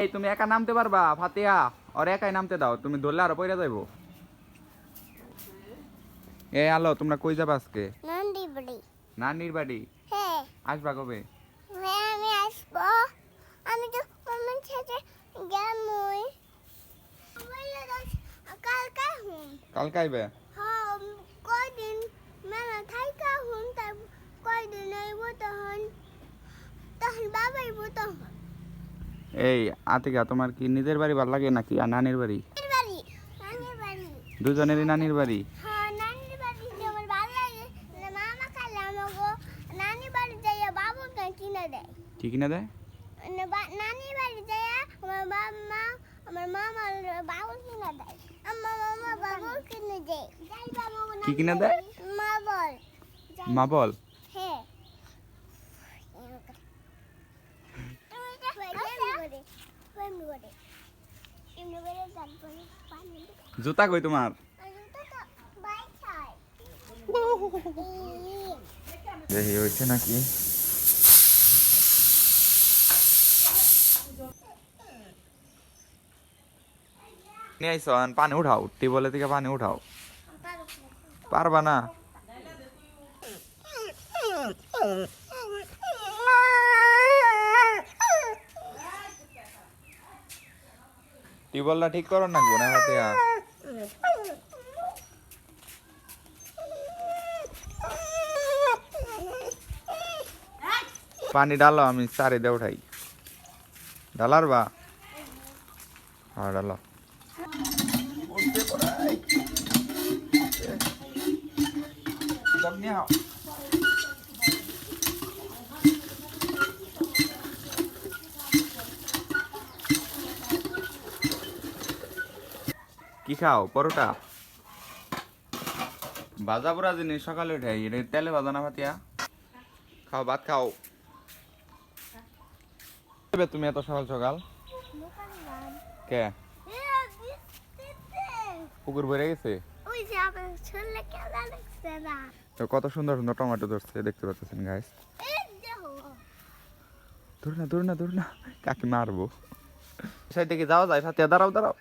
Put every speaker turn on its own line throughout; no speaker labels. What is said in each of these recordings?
এই তুমি একা নামতে পারবা ফাতিয়া? আর একাই নামতে দাও, তুমি ধরলে আরো পয়রা যাইবো। এই আলো, তোমরা কই যাবা আজকে?
নানির বাড়ি।
নানির বাড়ি?
হ্যাঁ।
আসবা কবে?
হ্যাঁ আমি আসবো। আমি তো মামার সাথে যাবই। কালকে হুম।
কালকে আইবে?
হ্যাঁ কয়দিন মামা থাইকা হুম, তার কয়দিন আইবো তখন তখন বাবা আইবো তখন।
এই আতিকা, তোমার কি নিজের বাড়ি ভালো লাগে নাকি আর নানির বাড়ি?
নানির বাড়ি।
দুজনেরই নানির বাড়ি?
হ্যাঁ নানির বাড়ি আমার ভালো লাগে। মামা খালে আমাকে নানির বাড়ি যাইয়া বাবুকে কিনে দেয়।
কি কিনে দেয়?
নানির বাড়ি যাইয়া আমার মামা বাবু কিনে দেয়। আমার মামা বাবু কিনে দেয়। যাই বাবু
কি কিনে দেয়?
মাবল।
মাবল?
হ্যাঁ।
জুতা কই তোমার? দেখি হয়েছে নাকি। নিয়ে আইসো, পানি উঠাও, টিউবওয়েলের থেকে পানি উঠাও। পারবা না? টিউবওয়েলটা ঠিক করো না গো না ফাতিয়া। পানি ডালো, আমি চারি দিয়ে উঠাই। ডালার বা? হ্যাঁ ডালো। কি খাও? পরোটা? ভাজা পোড়া জিনিস সকালে উঠে এটা তেলে ভাজা না ফাতিয়া? খাও, ভাত খাও। তুমি এত সকাল সকাল কে? পুকুর ভরে গেছে? তো কত সুন্দর সুন্দর টমেটো ধরছে, দেখতে পাচ্ছেন গাইস। দূর না দূর না দূর না, কাকি মারবো। সাইড থেকে যাওয়া যায় ফাতিয়া? দাঁড়াও দাঁড়াও,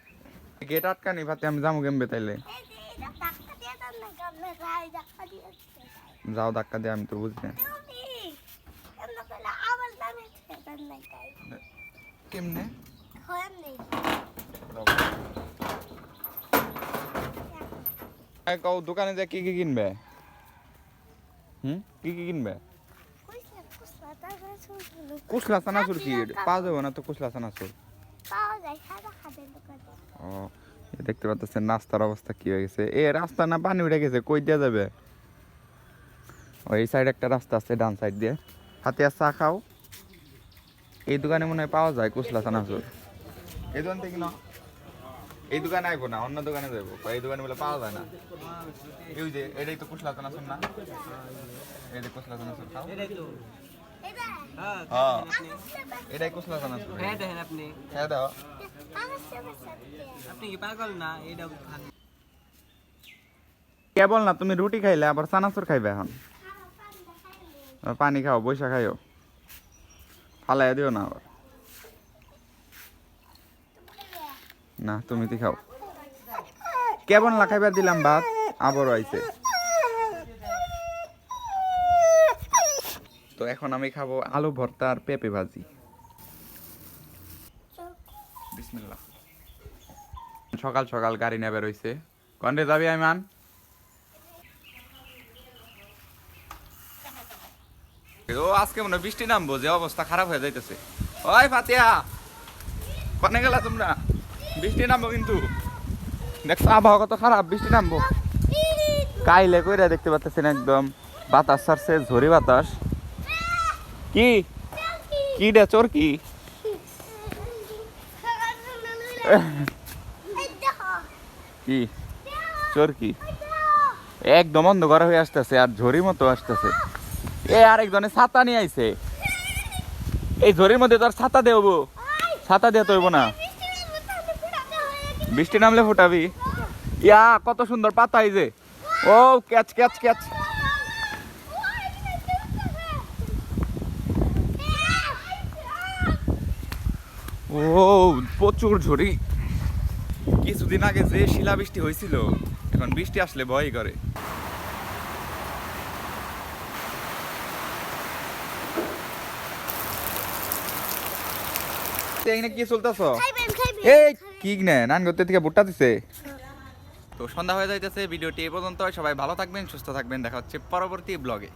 গেট আটকানি ফাতিয়া, আমি যাবো কেমবে তাইলে? যাও ধাক্কা দিয়ে, আমি তো বুঝি না কেমনে। কও দোকানে যা কি কি কিনবে? কি কি কিনবে? কুসলা চানাচুর কি পাওয়া যাবে না তো? কুসলা চানাচুর ও, দেখতে পাচ্ছেন রাস্তার অবস্থা কি হয়ে গেছে। এ রাস্তা না পানি উঠে গেছে, কই দেওয়া যাবে? ওই সাইড একটা রাস্তা আছে, ডান সাইড দিয়ে। হাতে চা খাও। এই দোকানে মনে হয় পাওয়া যায় কুসলা চানাচুর। এই দোকান থেকে না, এই দোকানে আইবো না, অন্য দোকানে যাবো। এই দোকানে বলে পাওয়া যায় না। এই যে এটাই তো কুসলা চানাচুর না? এই যে কুসলা চানাচুর খাও। হ্যাঁ এটাই কুসলা চানাচুর।
হ্যাঁ দেখেন আপনি,
হ্যাঁ দাও।
আপনি কি পাগল না? এটা খান।
কেবল না তুমি রুটি খাইলে আবার চানাচুর খাইবে এখন? পানি খাও, বৈশা খাইও, ফালাই দিও না আবার। না তুমি তো খাও। কেবল না খাইবার দিলাম ভাত, আবারও আইছে। তো এখন আমি খাবো আলু ভর্তা আর পেঁপে ভাজি। বিসমিল্লাহ। সকাল সকাল গাড়ি নেবে রইছে। কন্ডে যাবি আইমান? ও আজকে মনে বৃষ্টি নামবো, যে অবস্থা খারাপ হয়ে যাইতেছে। ওই ফাতিয়া, কনে গেলা তোমরা? বৃষ্টি নামবো কিন্তু, দেখছো আবহাওয়া কত খারাপ, বৃষ্টি নামবো। কাইলে কইরা দেখতে পাচ্ছেন একদম বাতাস ছাড়ছে, ঝড়ি বাতাস। কি কি রে চোর কি? কি চোর কি? একদম অন্ধকার হয়ে আসতেছে আর ঝড়ির মতো আসতেছে। এ আরেকজনে ছাতা নিয়ে আইছে, এই ঝড়ির মধ্যে তোর ছাতা দেবো? ছাতা দিয়ে তো হইব না, বৃষ্টি নামলে ফুটাবি। ইয়া কত সুন্দর পাতা, এই যে। ও ক্যাচ ক্যাচ ক্যাচ। ও ও প্রচুর ঝড়ি। কিছুদিন আগে যে শিলাবৃষ্টি হয়েছিল এখন বৃষ্টি আসলে ভয় করে। এইখানে কি চলতেছ?
খাইবেন খাইবেন
এই কি নে নান করতে থেকে ভুট্টা দিছে। তো সন্ধ্যা হয়ে যাইতেছে, ভিডিওটি এই পর্যন্ত। সবাই ভালো থাকবেন, সুস্থ থাকবেন, দেখা হচ্ছে পরবর্তী ব্লগে।